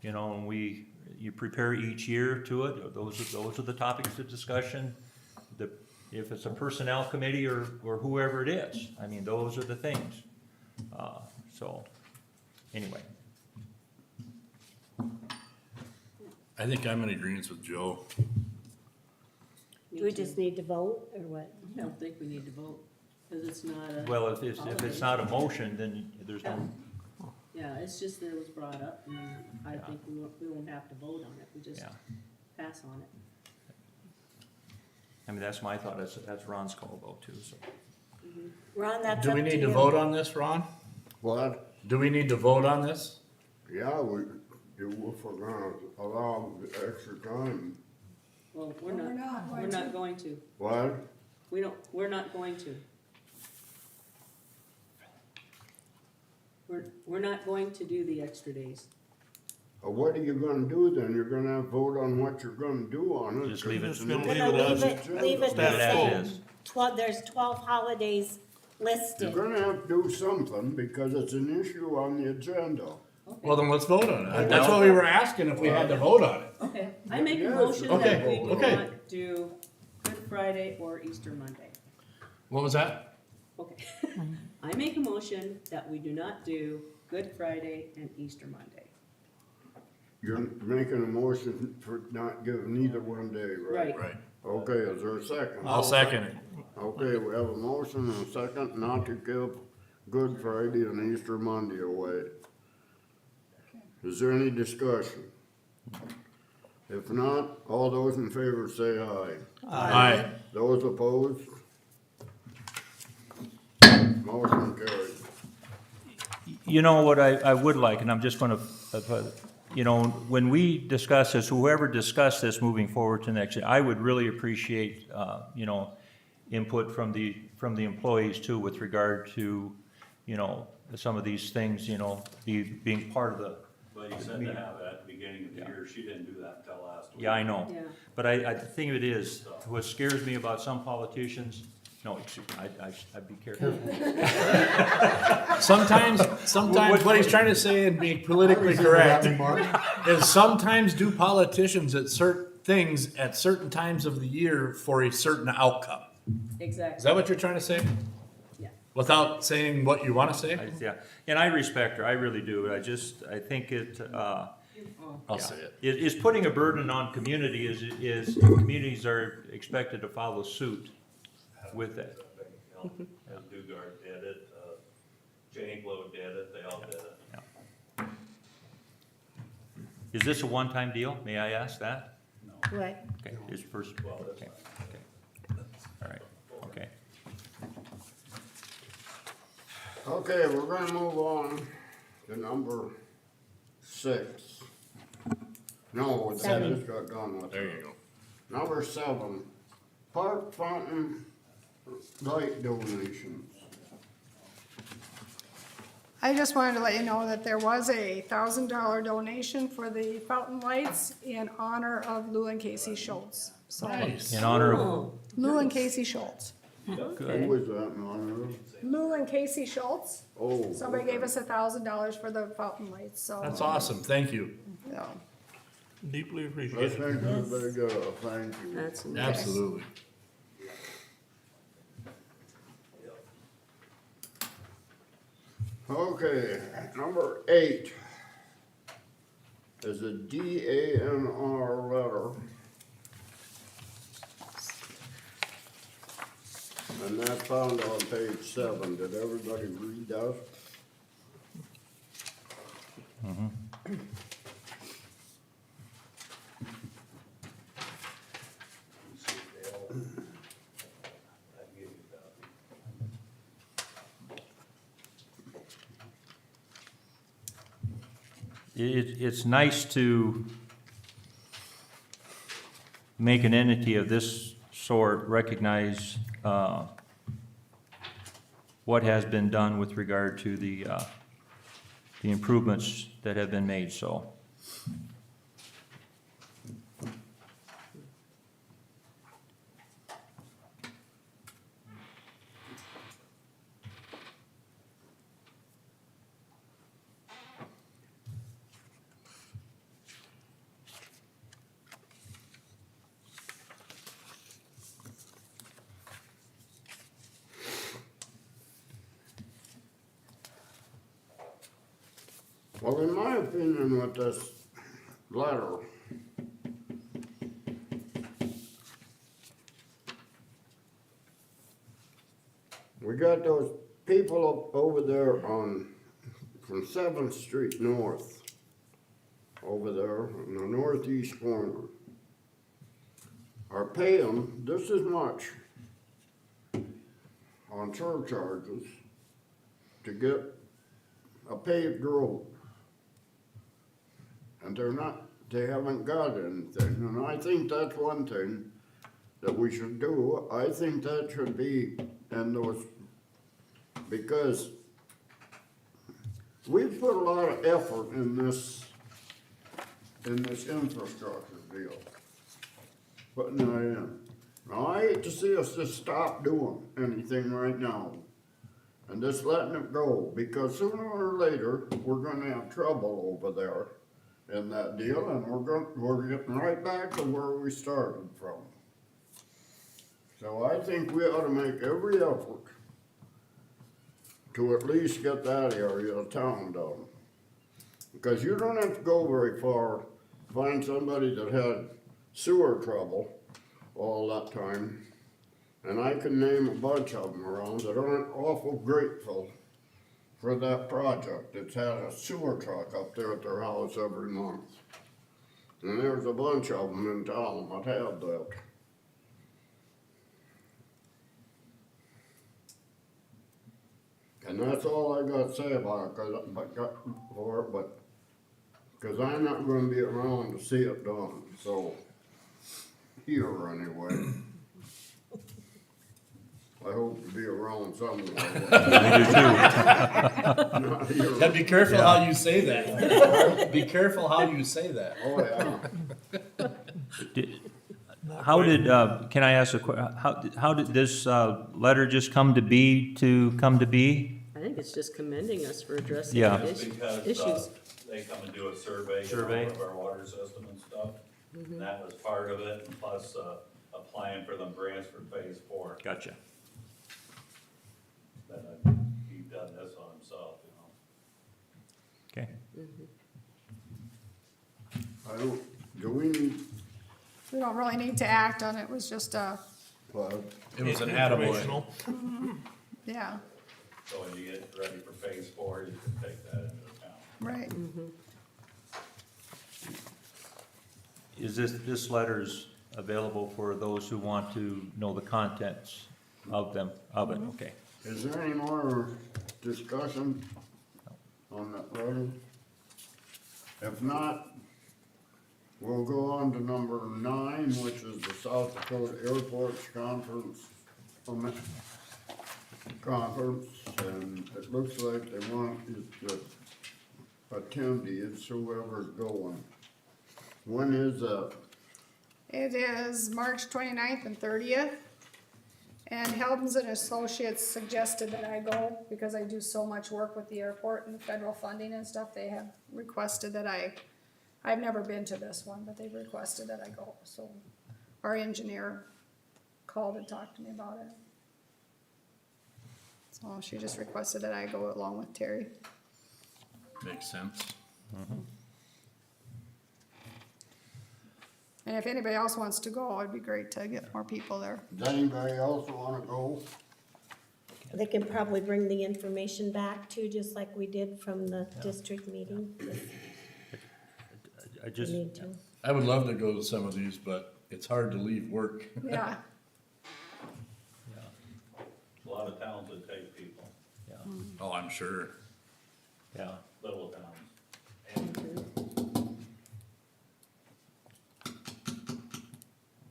you know, when you prepare each year to it, those are the topics of discussion. If it's a personnel committee or whoever it is, I mean, those are the things. So, anyway. I think I'm in agreement with Joe. Me Do we too. just need to vote, or what? I don't think we need to vote, because it's not a. Well, if it's not a motion, then there's no, Yeah, it's just that it was brought up, and I think we won't have to vote on it, we just yeah. pass on it. I mean, that's my thought, that's Ron's call vote too, so. Ron, that's up Do to we you. need to vote on this, Ron? What? Do we need to vote on this? Yeah, if we're gonna allow the extra time. Well, we're We're not, not we're going not to. going to, What? we're not going to. We're not going to do the extra days. What are you gonna do then? You're gonna vote on what you're gonna do on it. Just leave it. There's We're no- We're gonna leave it the Leave it as same. is. There's 12 holidays You're listed. gonna have to do something because it's an issue on the agenda. Okay, Well, then let's vote on it. That's what we were asking, if we had to vote on it. okay, I make a Yes, motion that okay, we do okay. not do Good Friday or Easter Monday. What was that? Okay, I make a motion that we do not do Good Friday and Easter Monday. You're making a motion for not giving neither one day, right? Right. Right. Okay, is there a second? I'll second it. Okay, we have a motion and a second not to give Good Friday and Easter Monday away. Is there any discussion? If not, all those in favor say aye. Aye. Those opposed? Motion carried. You know what I would like, and I'm just gonna, you know, when we discuss this, whoever discussed this moving forward to next year, I would really appreciate, you know, input from the employees too with regard to, you know, some of these things, you know, being part of the, But you said to have it at the beginning of the year, she didn't do that until last week. yeah, I know. Yeah. But I think it is, what scares me about some politicians, no, excuse me, I'd be careful. Sometimes what he's trying to say and being politically correct is sometimes do politicians at certain things at certain times of the year for a certain outcome. Exactly. Is that what you're trying to say? Yeah. Without saying what you want to say? Yeah, and I respect her, I really do, I think it, I'll yeah. say it. It is putting a burden on community is communities are expected to follow suit with that. As Dugard did it, Janeglo did it, they all did it. Is this a one-time deal? May I ask that? What? Okay, it's first, okay, okay. All right, okay. Okay, we're gonna move on to number 6. No, that Seven. just got done with. There you go. Number 7, park fountain light donations. I just wanted to let you know that there was a $1,000 donation for the fountain lights in honor of Lou and Casey Schultz. So, Nice. In honor of, Oh, Lou and Casey Schultz. Who okay. was that, in honor of? Lou and Casey Schultz. Oh. Somebody gave us $1,000 for the fountain lights, so. That's awesome, thank you. Yeah. Deeply Let's appreciated. make everybody go, thank you. That's nice. Absolutely. Okay, number 8 is a DANR letter. And that's found on page 7. Did everybody read that? it's nice to make an entity of this sort recognize, what has been done with regard to the improvements that have been made, so. Well, in my opinion with this letter, we got those people up over there from 7th Street North, over there in the northeast corner, are paying just as much on surcharges to get a paved road. And they haven't got anything, and I think that's one thing that we should do. I think that should be in those, because we've put a lot of effort in this infrastructure deal, putting that in. Now, I hate to see us just stop doing anything right now and just letting it go, because sooner or later, we're gonna have trouble over there in that deal, and we're getting right back to where we started from. So I think we ought to make every effort to at least get that area of town done. Because you don't have to go very far find somebody that had sewer trouble all that time. And I can name a bunch of them around that aren't awful grateful for that project. It's had a sewer truck up there at their house every month. And there's a bunch of them in town that have that. And that's all I got to say about it, cause I'm not gonna be around to see it done, so, here anyway. I hope to be around somewhere. Not here. Yeah, be careful how you say that. Be careful how you say that. Oh, yeah. How did, can I ask how did this, letter just come to be? I think it's just commending us for addressing Yeah. the It's because, issues. they come and do a survey Survey. of our water system and stuff. And that was part of it, and plus, applying for them grants for phase 4. Gotcha. Then he done this on himself, you know. Okay. I don't, do we need, We don't really need to act on it, it was just a, It was an attaboy. Informational. yeah, So when you get ready for phase 4, you can take that into account. right. Is this letter's available for those who want to know the contents of it? Okay. is there any more discussion on that letter? If not, we'll go on to number 9, which is the South Dakota Airports Conference. And it looks like they want it to attendees, whoever's going. When is that? It is March 29th and 30th. And Heldens and Associates suggested that I go because I do so much work with the airport and the federal funding and stuff. They have requested that I've never been to this one, but they've requested that I go. So our engineer called and talked to me about it. So she just requested that I go along with Terry. Makes sense. And if anybody else wants to go, it'd be great to get more people there. Does anybody else wanna go? They can probably bring the information back too, just like we did from the district meeting, I if just, you need to. I would love to go to some of these, but it's hard to leave work. Yeah, A lot of towns that take people, Oh, I'm sure. yeah. little towns.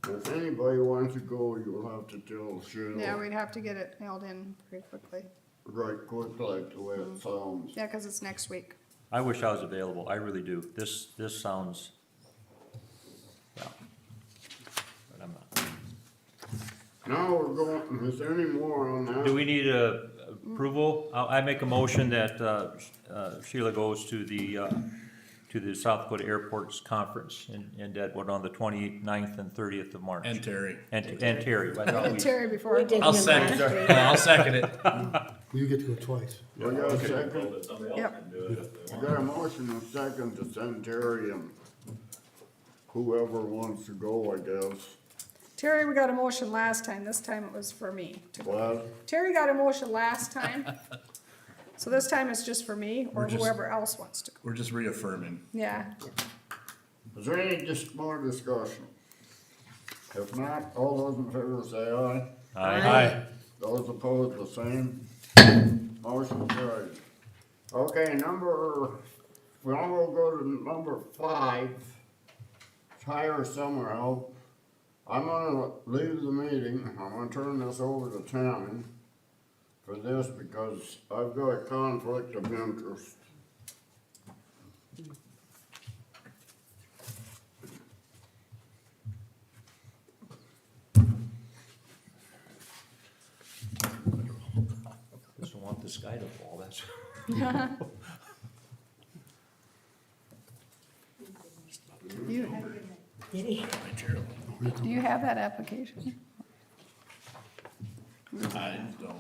If anybody wants to go, you'll have to tell Cheryl. yeah, we'd have to get it nailed in pretty quickly. Right quick, like the way it sounds. Yeah, cause it's next week. I wish I was available. I really do. This sounds, yeah. But I'm not. Now we're going, is there any more on that? Do we need a approval? I make a motion that Sheila goes to the South Dakota Airports Conference in Deadwood on the 29th and 30th of March. And Terry. And Terry. I thought we- Terry before. We did I'll him second, last week. I'll second it. You get to go twice. We got a second, But somebody else Yep. can do it if they we want. got a motion and a second to send Terry and whoever wants to go, I guess. Terry, we got a motion last time, this time it was for me to go. Well, Terry got a motion last time, so this time it's just for me or We're just- whoever else wants to go. We're just reaffirming. Yeah, is there any more discussion? If not, all those in favor say aye. Aye. Those opposed, the same. Motion carried. Okay, now we'll go to number 5. Hire summer help. I'm gonna leave the meeting. I'm gonna turn this over to Tammy for this because I've got a conflict of interest. Doesn't want this guy to fall, that's. Did he? do you have that application? I don't.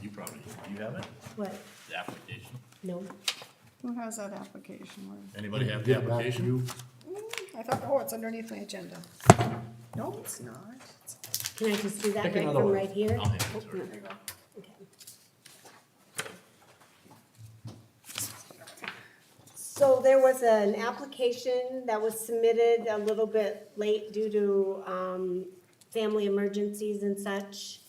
You probably, do you have it? What? The application. No. Who has that application? Where- Anybody have the Get back to application? you. I thought, oh, it's underneath my agenda. No, it's not. Can I just do that Pick right another from one. right here? I'll hand it to her. There you go. Okay. So there was an application that was submitted a little bit late due to, family emergencies and such.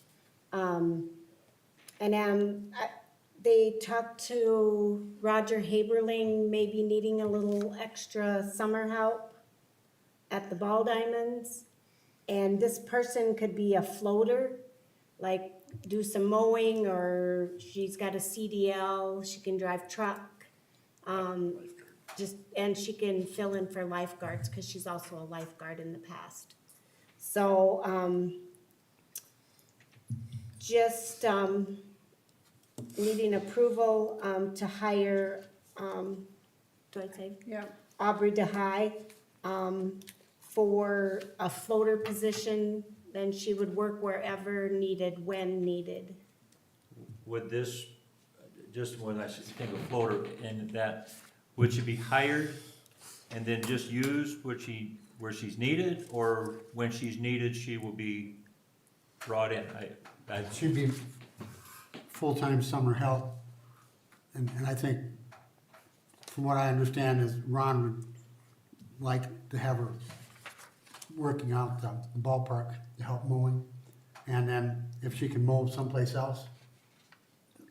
They talked to Roger Haberling, maybe needing a little extra summer help at the Ball Diamonds. And this person could be a floater, like do some mowing, or she's got a CDL, she can drive truck. And she can fill in for lifeguards, cause she's also a lifeguard in the past. So, needing approval, to hire, do I say? Yeah, Aubrey DeHai, for a floater position, then she would work wherever needed, when needed. Would this, just when I think of floater, and that, would she be hired and then just used where she's needed, or when she's needed, she will be brought in? She'd be full-time summer help, and I think, from what I understand, is Ron would like to have her working out the ballpark to help mowing, and then if she can mow someplace else,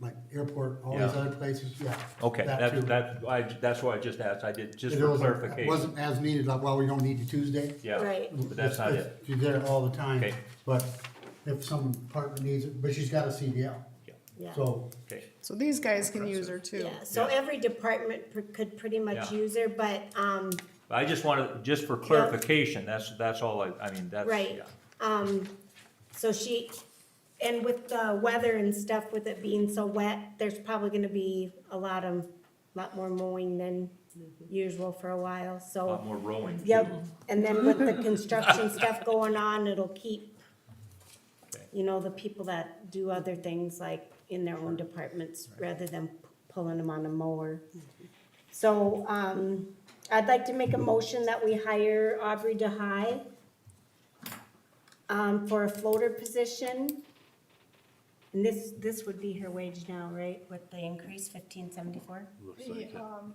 like airport, all these Yeah. other places, yeah. Okay, that too. that's why I just asked, I did, just It for wasn't- clarification. Wasn't as needed, like, well, we don't need you Tuesday. Yeah, Right. but that's not it. She's there all the time, Okay. but if some department needs it, but she's got a CDL, Yeah. so. Okay, so these guys can use her too. Yeah, so Yeah. every department could pretty much Yeah. use her, but, I just wanted, just for clarification, that's all I mean, that's, Right. yeah. so and with the weather and stuff, with it being so wet, there's probably gonna be a lot more mowing than usual for a while, A so. lot more rowing. too. Yep, and then with the construction stuff going on, it'll keep, Okay. the people that do other things like in their own departments, rather than pulling them on a mower. So, I'd like to make a motion that we hire Aubrey DeHai, for a floater position. And this would be her wage now, right, with the increase, $15.74? Looks like it. The,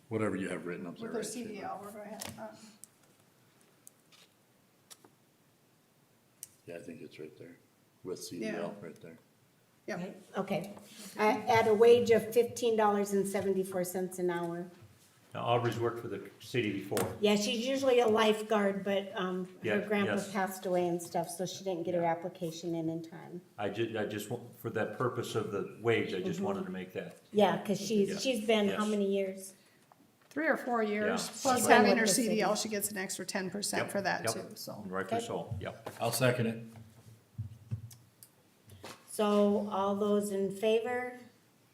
Whatever you have written up there. with her right, Sheila. CDL, we're gonna have, Yeah, I think it's right there, with Yeah. CDL, right there. yeah, Right, okay. At a wage of $15.74 an hour. Now Aubrey's worked for the city before. Yeah, she's usually a lifeguard, but, Yeah, her grandpa yes. passed away and stuff, so she didn't get her application in time. I just, for that purpose of the wage, I just wanted to make that. Yeah, cause Yeah. she's been how Yes. many years? 3 or 4 years, Yeah. plus She's having been her with the city. CDL, she gets an extra 10% Yep, for that yep. too, so. Rightfully Okay. so, yep. I'll second it. So all those in favor?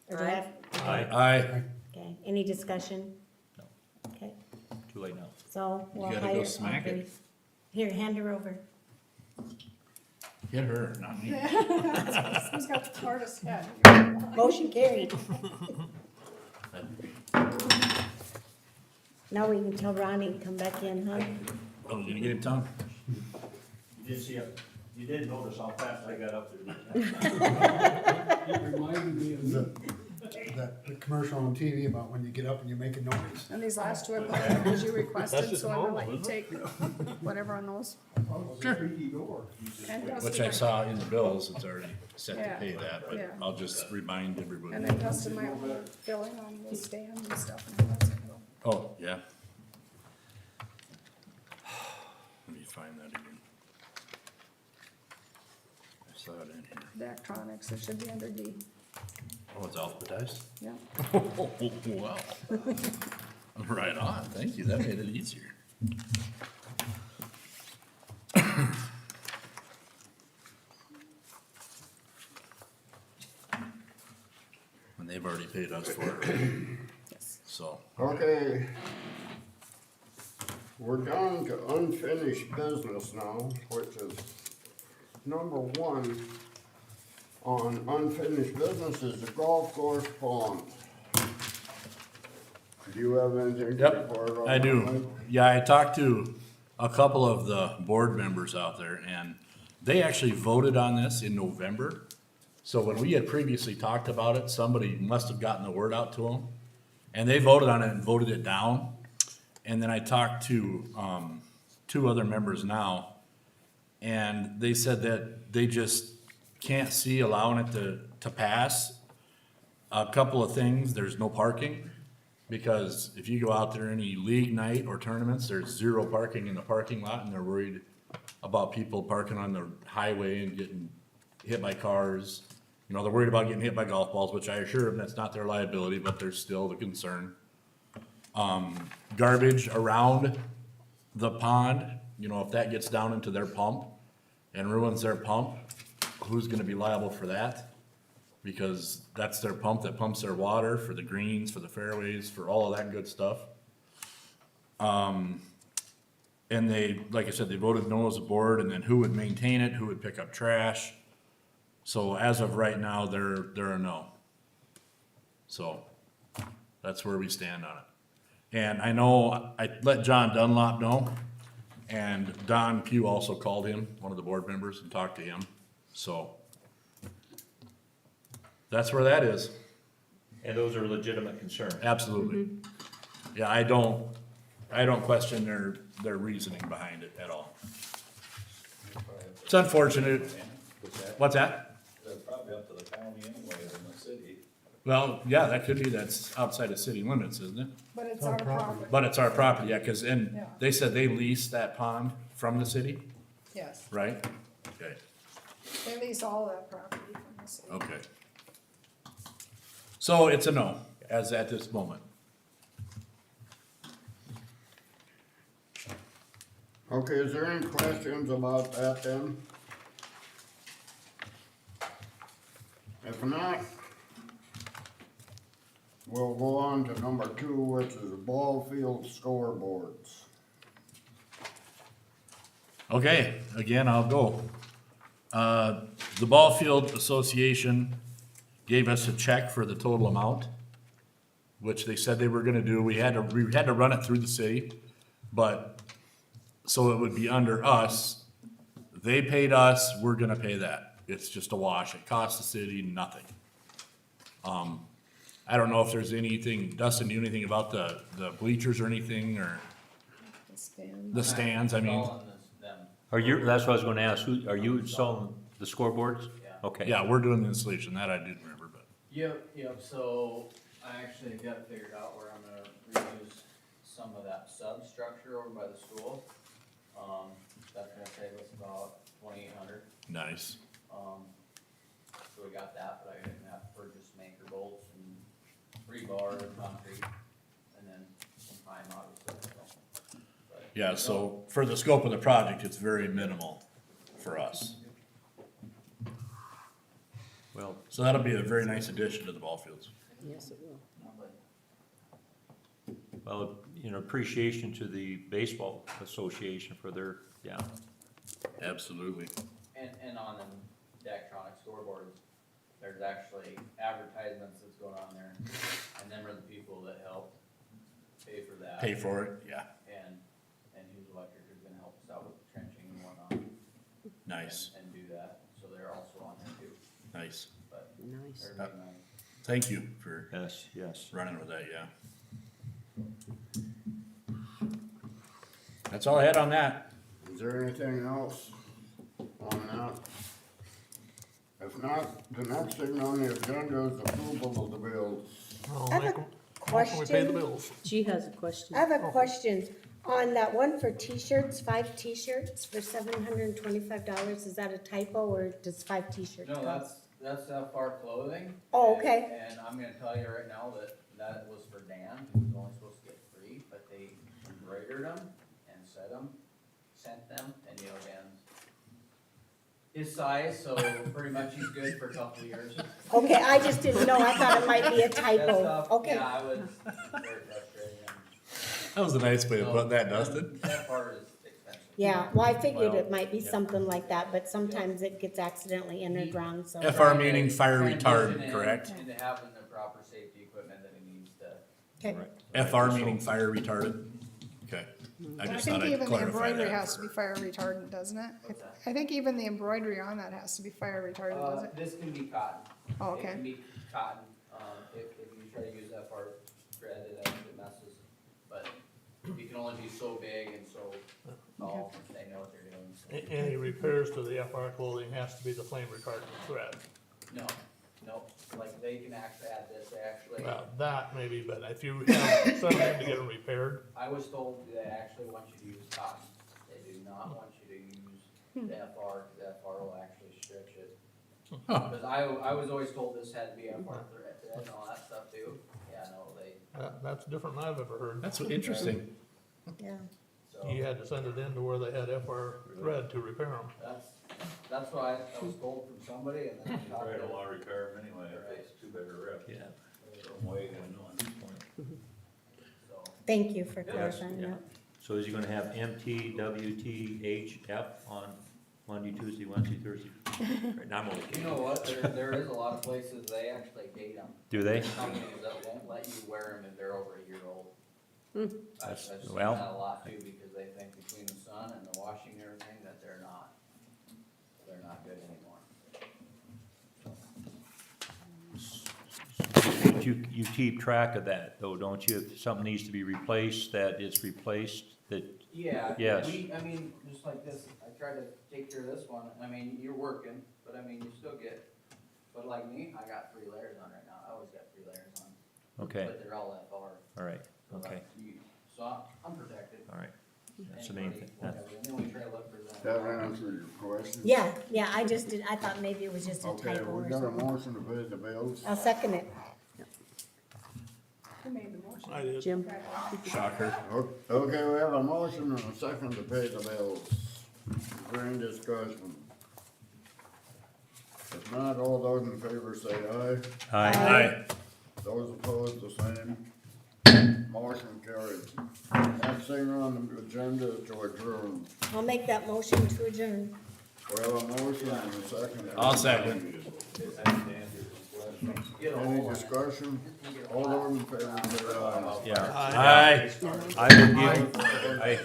Or do I have- Aye, Aye. Okay, any discussion? No. Okay, too late now. so we'll gotta go hire smack it. Aubrey. Here, hand her over. Get her, not me. Who's got the hardest head? Motion carried. Now we can tell Ronnie to come back in, huh? Oh, you gonna get him, Tom? You did notice how fast I got up there. The commercial on TV about when you get up and you make a noise. And these last 2 are because you requested, so I'm gonna let you take whatever on those. And Dustin Which I might- saw in the bills, it's already set Yeah, to pay that, but yeah. I'll just remind everybody. And then Dustin might want to fill in on the stand and stuff. And how that's gonna go. Oh, yeah. Let me find that again. I saw it in here. Electronics, it should be under D, Oh, it's alphabetized? yeah. Wow. Right on, thank you, that made it easier. And they've already paid us for it, so. Okay. We're down to unfinished business now, which is number 1 on unfinished business is the golf course pond. Do you have anything to Yep, report on? I that, do. Mike? Yeah, I talked to a couple of the board members out there, and they actually voted on this in November. So when we had previously talked about it, somebody must have gotten the word out to them, and they voted on it and voted it down. And then I talked to, two other members now, and they said that they just can't see allowing it to pass. A couple of things, there's no parking, because if you go out there any league night or tournaments, there's zero parking in the parking lot, and they're worried about people parking on the highway and getting hit by cars. You know, they're worried about getting hit by golf balls, which I assure them that's not their liability, but there's still the concern. Garbage around the pond, you know, if that gets down into their pump and ruins their pump, who's gonna be liable for that? Because that's their pump that pumps their water for the greens, for the fairways, for all of that good stuff. And they, like I said, they voted no as a board, and then who would maintain it, who would pick up trash. So as of right now, they're a no. So that's where we stand on it. And I know, I let John Dunlop know, and Don Pugh also called him, one of the board members, and talked to him, so. That's where that is, And those are legitimate concerns. absolutely. Yeah, I don't question their reasoning behind it at all. It's unfortunate. What's that? That's probably up to the county anyway, in the city. Well, yeah, that could be, that's outside of city limits, isn't it? But it's our property, But it's our property, yeah, cause, and Yeah. they said they lease that pond from the city, yes. right? Okay, They lease all that property from the city. okay. So it's a no, as at this moment. Okay, is there any questions about that then? If not, we'll go on to number 2, which is ball field scoreboards. Okay, again, I'll go. The Ball Field Association gave us a check for the total amount, which they said they were gonna do. We had to run it through the city, but, so it would be under us. They paid us, we're gonna pay that. It's just a wash. It costs the city nothing. I don't know if there's anything, Dustin, do you know anything about the bleachers or anything, or The stand. the stands, I mean? Installing them. Are you, that's what I was gonna ask, are you installing the scoreboards? Yeah. Okay. Yeah, we're doing the installation, that I did remember, but. Yep, so I actually got it figured out where I'm gonna reuse some of that substructure over by the school. That's gonna save us about $2,800. Nice. So we got that, but I'm gonna have to purchase maker bolts and rebar and concrete, and then some time obviously, so. But- Yeah, so for the scope of the project, it's very minimal for us. Well, So that'll be a very nice addition to the ball fields. Yes, it will. well, you know, appreciation to the baseball association for their, yeah. Absolutely. And on them Daktronic scoreboards, there's actually advertisements that's going on there, and them are the people that helped pay for that. Pay for it, yeah, And Hughes Electric is gonna help us out with the trenching and whatnot. nice, And do that, so they're also on there too, nice. but Nice. they're being nice. Thank you for Yes, yes. running with that, yeah. That's all I had on that. Is there anything else on that? If not, the next thing on the agenda is approval of the bills. I'll I have make a a motion, we pay the question. bills. She has a question. I have a question. On that one for t-shirts, 5 t-shirts for $725, is that a typo or does 5 t-shirts No, cost? that's FR Clothing. Oh, and- okay. And I'm gonna tell you right now that was for Dan, who was only supposed to get 3, but they embroidered them and sent them, and you know, Dan's his size, so pretty much he's good for a couple of years. Okay, I just didn't know. I thought it might be a That typo. stuff, Okay. Yeah, I was very frustrated. That was a nice way of putting that, Dustin. That part is expensive. Yeah, well, I figured Well, it might be something like that, but sometimes it gets accidentally entered wrong, so. FR meaning fire Transition retardant, in- correct? Into having the proper safety equipment that he needs to Okay, FR meaning fire retardant? Okay. I I just think thought I'd even the clarify embroidery that. has to be fire retardant, doesn't it? I think even the embroidery on that has to be fire retardant, does it? This can be cotton. Oh, It okay. can be cotton, if you try to use FR thread, it actually messes, but you can only be so big and so tall, they know what they're doing. so. Any repairs to the FR clothing has to be the flame retardant thread. No, no, like they can actually add this, they actually, Well, that maybe, but if you have something to get them repaired, I was told they actually want you to use cotton. They do not want you to use the FR, cause the FR will actually stretch it. Cause I was always told this had to be FR thread and all that stuff too. Yeah, no, they, that's different than I've ever heard. That's interesting. yeah. so. You had to send it in to where they had FR thread to repair them. That's what I was told from somebody and then I talked Try to. to want to repair them anyway, if it's too big a rip. Yeah. Some way going on. So, Thank you for clarifying that. So is he gonna have MT, WT, H, F on Monday, Tuesday, Wednesday, Thursday? Right, now I'm only you kidding. know what, there is a lot of places, they actually date them. Do they? Companies that won't let you wear them if they're over a year old. I've seen well, that a lot too, because they think between the sun and the washing and everything, that they're not good anymore. But you keep track of that though, don't you? If something needs to be replaced, that it's replaced, that, Yeah, Yes. I mean, just like this, I try to take care of this one, I mean, you're working, but I mean, you still get, but like me, I got 3 layers on right now, I always got 3 layers on. okay, But they're all FR. all right, so okay, that's you. So I'm protected. all right. That's the main Anybody, thing. whatever, and then we try to look for That them. answers your question? Yeah, I just did, I thought maybe it was just a Okay, typo we or got a something. motion to pay the bills. I'll second it. Who made the motion? I did. Jim? Shocker. Okay, we have a motion and a second to pay the bills. Is there any discussion? If not, all those in favor say aye. Aye. Those opposed, the same. Motion carried. Next thing on the agenda is to adjourn. I'll make that motion to adjourn. We have a motion and a second. I'll second. Any discussion? All those in favor say aye. Yeah. Aye.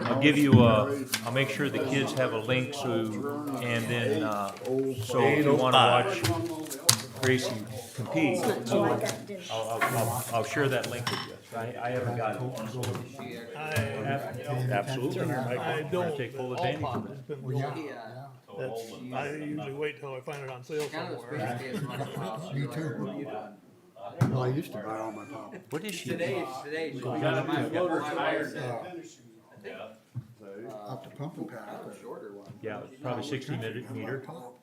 I'll give you, I'll make sure the kids have a link to, and then, so if you wanna watch Gracie compete, Oh, I got this. I'll share that link with you. I haven't got it. Absolutely. I I'm don't, gonna take full all advantage of pop it. has been Well, yeah. going. Yeah. That's, I usually wait till I find it on sale Kind of somewhere. space case running off. Me You're like, too. what are you doing? Well, I used to buy all my top. What is she? Today, she got got a my new floater tires. Up to pumping power. Shorter one. Yeah, probably 60 meter. Top.